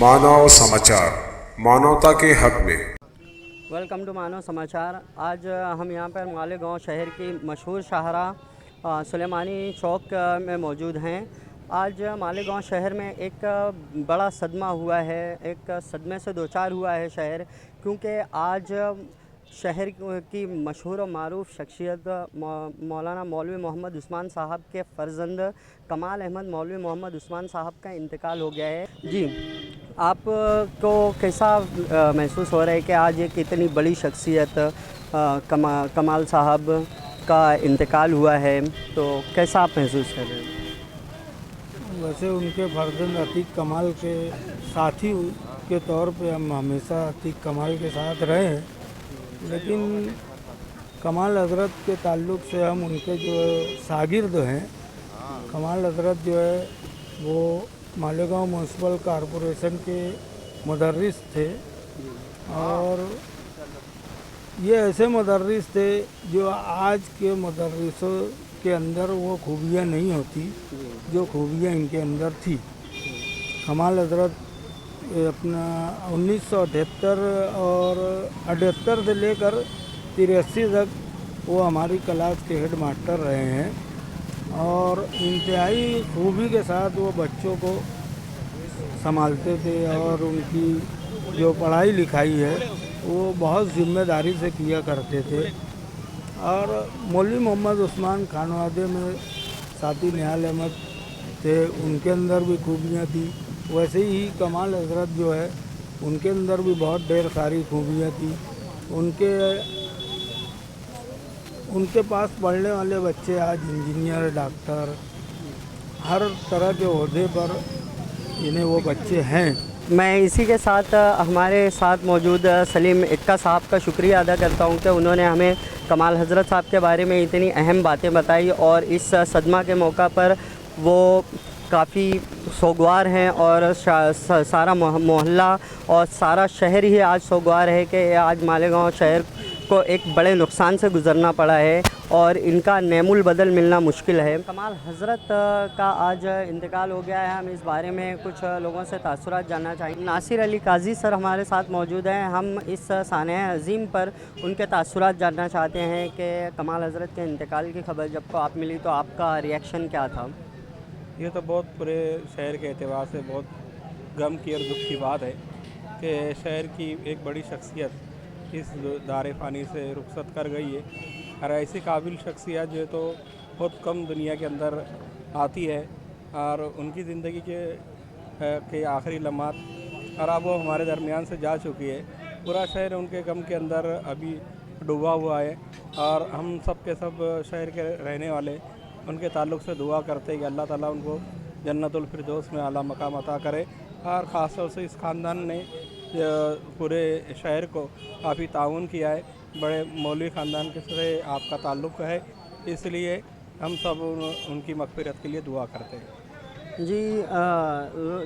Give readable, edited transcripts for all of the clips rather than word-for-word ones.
मानव समाचार, मानवता के हक में। वेलकम टू मानव समाचार। आज हम यहाँ पर मालेगांव शहर की मशहूर शाहराह सुलेमानी चौक में मौजूद हैं। आज मालेगांव शहर में एक बड़ा सदमा हुआ है, एक सदमे से दो चार हुआ है शहर, क्योंकि आज शहर की मशहूर और मारूफ शख्सियत मौलाना मौलवी मोहम्मद उस्मान साहब के फ़र्जंद कमाल अहमद मौलवी मोहम्मद उस्मान साहब का इंतकाल हो गया है। जी, आपको कैसा महसूस हो रहा है कि आज एक इतनी बड़ी शख्सियत कमाल साहब का इंतकाल हुआ है, तो कैसा आप महसूस कर रहे हैं? वैसे उनके फर्जंद अतीक कमाल के साथी के तौर पे हम हमेशा अतीक कमाल के साथ रहे हैं, लेकिन कमाल हज़रत के ताल्लुक़ से हम उनके जो शागिर्द हैं। कमाल हज़रत जो है वो मालेगांव म्यूनसिपल कॉरपोरेशन के मुदर्रिस थे, और ये ऐसे मुदर्रिस थे जो आज के मुदर्रिसों के अंदर वो खूबियाँ नहीं होती जो खूबियाँ इनके अंदर थी। कमाल हज़रत अपना 1978 और 78 से लेकर 83 तक वो हमारी क्लास के हेड मास्टर रहे हैं, और इंतहाई खूबी के साथ वो बच्चों को संभालते थे, और उनकी जो पढ़ाई लिखाई है वो बहुत ज़िम्मेदारी से किया करते थे। और मौलवी मोहम्मद उस्मान खानवादे में साथी निहाल अहमद थे, उनके अंदर भी खूबियाँ थी। वैसे ही कमाल हज़रत जो है उनके अंदर भी बहुत ढेर सारी खूबियाँ थी। उनके पास पढ़ने वाले बच्चे आज इंजीनियर, डॉक्टर, हर तरह के ओहदे पर इन्हें वो बच्चे हैं। मैं इसी के साथ हमारे साथ मौजूद सलीम इक्का साहब का शुक्रिया अदा करता हूं कि उन्होंने हमें कमाल हज़रत साहब के बारे में इतनी अहम बातें बताई, और इस सदमा के मौका पर वो काफ़ी सोगवार हैं, और सारा मोहल्ला और सारा शहर ही आज सोगवार है कि आज मालेगांव शहर को एक बड़े नुकसान से गुज़रना पड़ा है और इनका नेमुल बदल मिलना मुश्किल है। कमाल हज़रत का आज इंतकाल हो गया है। हम इस बारे में कुछ लोगों से तासुरात जानना चाहेंगे। नासिर अली काजी सर हमारे साथ मौजूद हैं। हम इस सानया अज़ीम पर उनके तासुरात जानना चाहते हैं कि कमाल हज़रत के इंतकाल की खबर जब को आप मिली तो आपका रिएक्शन क्या था? ये तो बहुत पूरे शहर के एतबार से बहुत गम की और दुख की बात है कि शहर की एक बड़ी शख्सियत इस दारे फ़ानी से रुखसत कर गई है। और ऐसी काबिल शख्सियत जो है तो बहुत कम दुनिया के अंदर आती है, और उनकी ज़िंदगी के आखिरी लम्हात और अब वो हमारे दरमियान से जा चुकी है। पूरा शहर उनके गम के अंदर अभी डूबा हुआ है, और हम सब के सब शहर के रहने वाले उनके ताल्लुक़ से दुआ करते हैं कि अल्लाह ताला उनको जन्नतुल फिरदौस में आला मकाम अता करे। और ख़ास तौर से इस ख़ानदान ने पूरे शहर को काफ़ी ताउन किया है। बड़े मौलवी ख़ानदान के से आपका ताल्लुक़ है, इसलिए हम सब उनकी मग़फ़िरत के लिए दुआ करते हैं। जी,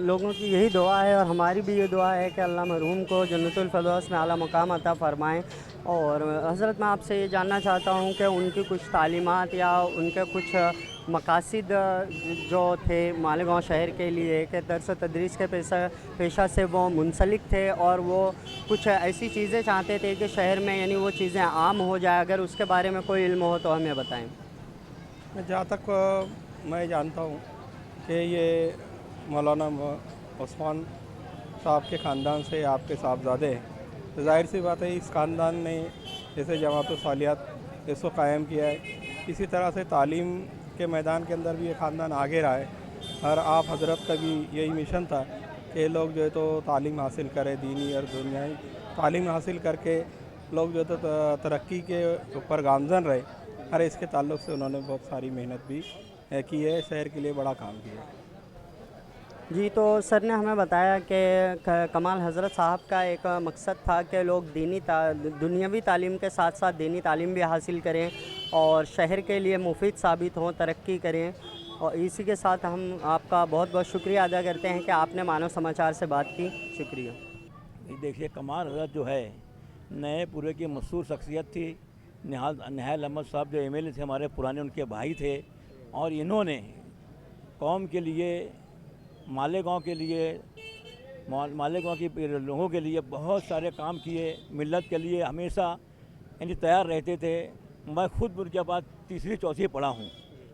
लोगों की यही दुआ है और हमारी भी ये दुआ है कि अल्लाह मरहूम को जन्नतुल फिरदौस में आला मकाम अता फ़रमाएँ। और हज़रत मैं आपसे ये जानना चाहता हूँ कि उनकी कुछ तालीमात या उनके कुछ मकासद जो थे मालेगांव शहर के लिए कि दर्स तदरीस के पेशा से वो मुंसलिक थे, और वो कुछ ऐसी चीज़ें चाहते थे कि शहर में यानी वो चीज़ें आम हो जाए। अगर उसके बारे में कोई इल्म हो तो हमें बताएँ। जहाँ तक मैं जानता हूँ कि ये मौलाना उस्मान साहब के ख़ानदान से आपके साहबजादे हैं, तो ज़ाहिर सी बात है इस ख़ानदान ने जैसे जमात सालियात इसको कायम किया है, इसी तरह से तालीम के मैदान के अंदर भी ये ख़ानदान आगे रहा है। और आप हज़रत का भी यही मिशन था कि लोग जो है तो तालीम हासिल करें, दीनी और दुनियाई तालीम हासिल करके लोग जो है तो तरक्की के ऊपर गामज़न रहे। और इसके ताल्लुक़ से उन्होंने बहुत सारी मेहनत भी की है, शहर के लिए बड़ा काम किया है। जी, तो सर ने हमें बताया कि कमाल हज़रत साहब का एक मकसद था कि लोग दुनियावी तालीम के साथ साथ दीनी तालीम भी हासिल करें और शहर के लिए मुफीद साबित हों, तरक्की करें। और इसी के साथ हम आपका बहुत बहुत शुक्रिया अदा करते हैं कि आपने मानव समाचार से बात की। शुक्रिया। देखिए, कमाल हज़रत जो है नए पूरे की मशहूर शख्सियत थी। निहाल अहमद साहब जो एमएलए थे हमारे पुराने, उनके भाई थे, और इन्होंने कौम के लिए, मालेगांव के लिए मालिकों की लोगों के लिए बहुत सारे काम किए, मिल्लत के लिए हमेशा यानी तैयार रहते थे। मैं खुद उनके बाद तीसरी चौथी पढ़ा हूँ।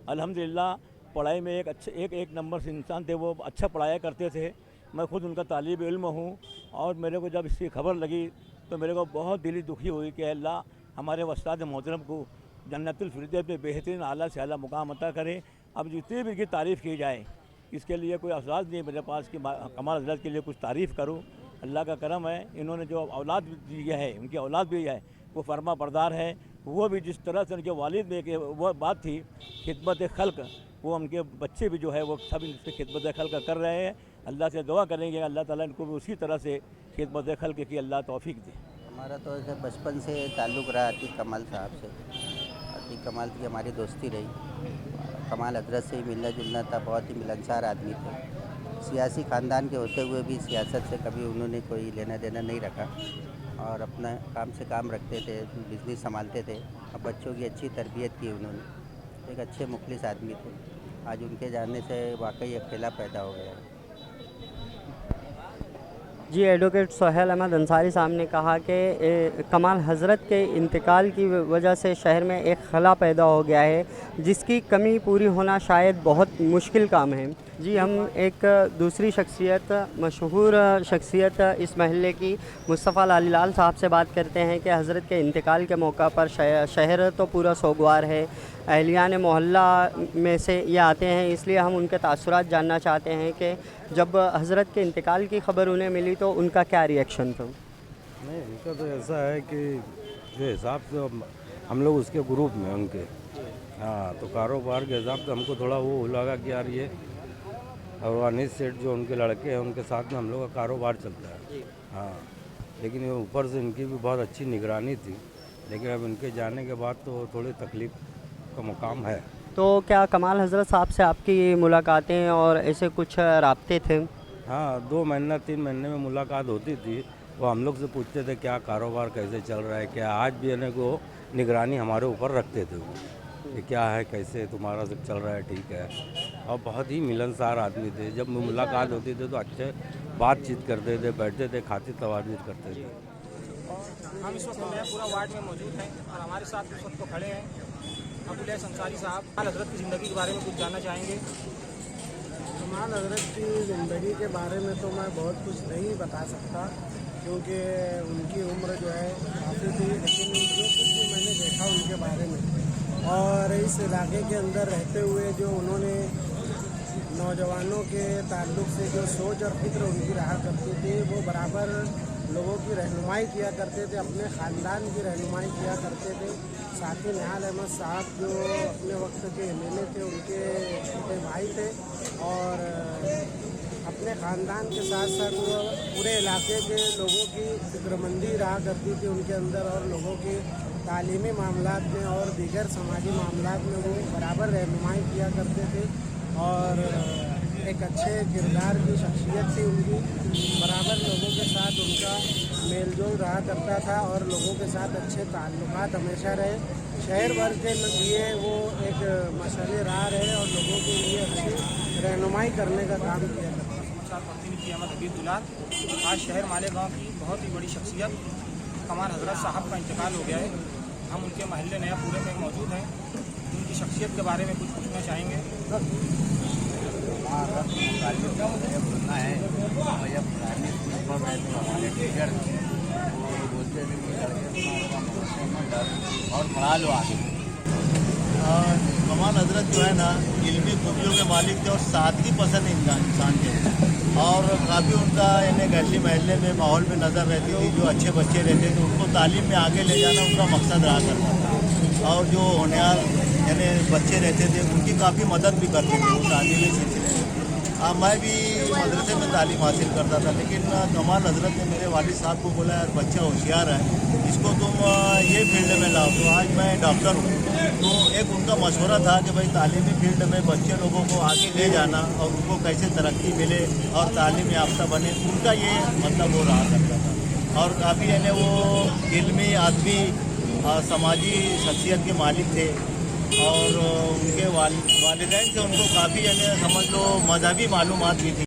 अल्हम्दुलिल्लाह पढ़ाई में एक नंबर से इंसान थे, वो अच्छा पढ़ाया करते थे। मैं खुद उनका तालिब इल्म हूँ और मेरे को जब इसकी खबर लगी तो मेरे को बहुत दिली दुखी हुई कि अल्लाह हमारे उस्ताद मोहतरम को जन्नतुल फिरदौस में बेहतरीन आला से आला मुकाम अता करे। अब जितनी भी इनकी तारीफ़ की जाए इसके लिए कोई अफसास नहीं मेरे पास कि कमाल हज़रत के लिए कुछ तारीफ़ करूं। अल्लाह का करम है, इन्होंने जो औलाद दी है, उनकी औलाद भी है वो फरमा बरदार है। वो भी जिस तरह से उनके वालिद में कि वो बात थी खिदमत खल्क, वो उनके बच्चे भी जो है वो सब इनसे खिदमत खल्क कर रहे हैं। अल्लाह से दुआ करेंगे अल्लाह ताला इनको भी उसी तरह से खिदमत खल्क की अल्लाह तौफीक दे। हमारा तो ऐसे बचपन से ताल्लुक़ रहा अतीक कमाल साहब से। अतीक कमाल की हमारी दोस्ती रही। कमाल हज़रत से ही मिलना जुलना था, बहुत ही मिलनसार आदमी थे। सियासी ख़ानदान के होते हुए भी सियासत से कभी उन्होंने कोई लेना देना नहीं रखा और अपना काम से काम रखते थे, बिजनेस संभालते थे और बच्चों की अच्छी तरबियत की उन्होंने। एक अच्छे मुखलिस आदमी थे। आज उनके जाने से वाकई अकेला पैदा हो गया है। जी, एडवोकेट सोहेल अहमद अंसारी साहब ने कहा कि कमाल हज़रत के इंतकाल की वजह से शहर में एक खला पैदा हो गया है जिसकी कमी पूरी होना शायद बहुत मुश्किल काम है। जी, हम एक दूसरी शख्सियत, मशहूर शख्सियत इस महल्ले की मुस्तफ़ा लालीलाल साहब से बात करते हैं कि हज़रत के इंतकाल के मौका पर शहर तो पूरा सोगवार है। अहलियान मोहल्ला में से ये आते हैं, इसलिए हम उनके तासुरात जानना चाहते हैं कि जब हज़रत के इंतकाल की ख़बर उन्हें मिली तो उनका क्या रिएक्शन था। नहीं, इनका तो ऐसा है कि जो हिसाब से हम लोग उसके ग्रुप में उनके, हाँ, तो कारोबार के हिसाब से हमको थोड़ा वो लगा कि यार ये और अनिस सेठ जो उनके लड़के हैं उनके साथ में हम लोग का कारोबार चलता है। हाँ, लेकिन ये ऊपर से इनकी भी बहुत अच्छी निगरानी थी, लेकिन अब इनके जाने के बाद तो थोड़ी तकलीफ़ का मुकाम है। तो क्या कमाल हज़रत साहब से आपकी मुलाकातें और ऐसे कुछ राब्ते थे? हाँ, 2 महीना 3 महीने में मुलाकात होती थी। वो हम लोग से पूछते थे क्या कारोबार कैसे चल रहा है, क्या आज भी इन्हें को निगरानी हमारे ऊपर रखते थे वो कि क्या है, कैसे तुम्हारा सब चल रहा है, ठीक है। और बहुत ही मिलनसार आदमी थे। जब मुलाकात होती थी तो अच्छे बातचीत करते थे, बैठते थे, खातिर तवाजुद करते थे। हम इस वक्त पूरा वार्ड में मौजूद हैं और हमारे साथ इस वक्त तो खड़े हैं अबुल अंसारी साहब। कमाल हज़रत की ज़िंदगी के बारे में कुछ जानना चाहेंगे? कमाल हज़रत की ज़िंदगी के बारे में तो मैं बहुत कुछ नहीं बता सकता क्योंकि उनकी उम्र जो है काफ़ी थी, लेकिन जो कुछ भी मैंने देखा उनके बारे में और इस इलाके के अंदर रहते हुए जो उन्होंने नौजवानों के ताल्लुक़ से जो सोच और फिक्र उनकी रहा करती थी, वो बराबर लोगों की रहनुमाई किया करते थे, अपने ख़ानदान की रहनुमाई किया करते थे। साथ ही निहाल अहमद साहब जो अपने वक्त के एमएलए थे, उनके छोटे भाई थे और अपने ख़ानदान के साथ साथ वो पूरे इलाके के लोगों की फिक्रमंदी रहा करती थी उनके अंदर और लोगों की तालीमी मामलात में और दीगर समाजी मामलात में वो बराबर रहनुमाई किया करते थे और एक अच्छे किरदार की शख्सियत थी उनकी। बराबर लोगों के साथ उनका मेलजोल रहा करता था और लोगों के साथ अच्छे ताल्लुकात हमेशा रहे। शहर भर के लिए वो एक मसले राह रहे और लोगों के लिए अच्छी रहनुमाई करने का काम किया करता। प्रतिनिधि अहमद हबीब दुलार। आज शहर मालेगांव की बहुत ही बड़ी शख्सियत कमाल हज़रत साहब का इंतकाल हो गया है। हम उनके महल्ले नया पूरे में मौजूद हैं। उनकी शख्सियत के बारे में कुछ पूछना चाहेंगे? बोलना है भैया पुराने स्कूल में तो हमारे टीचर वो बोलते थे कि लड़के और पढ़ा लो आगे। कमाल हज़रत जो है ना इल्मी खूबियों के मालिक थे और सादगी पसंद इंसान थे और काफ़ी उनका यानी गली महल्ले में माहौल में नज़र रहती थी। जो अच्छे बच्चे रहते थे उनको तालीम में आगे ले जाना उनका मकसद रहा करता था और जो होनहार यानी बच्चे रहते थे उनकी काफ़ी मदद भी करते थे वो तालीमी सिलसिले में। मैं भी मदरसे में तालीम हासिल करता था, लेकिन कमाल हज़रत ने मेरे वालिद साहब को बोला यार बच्चा होशियार है, इसको तुम ये फील्ड में लाओ। तो आज मैं डॉक्टर हूँ। तो एक उनका मशवरा था कि भाई तालीमी फील्ड में बच्चे लोगों को आगे ले जाना और उनको कैसे तरक्की मिले और तालीम याफ्ता बने, उनका ये मतलब वो रहा करता था। और काफ़ी यानी वो इल्मी आदमी समाजी शख्सियत के मालिक थे और उनके वालिदैन से उनको काफ़ी यानी समझ लो मजहबी मालूमात भी थी।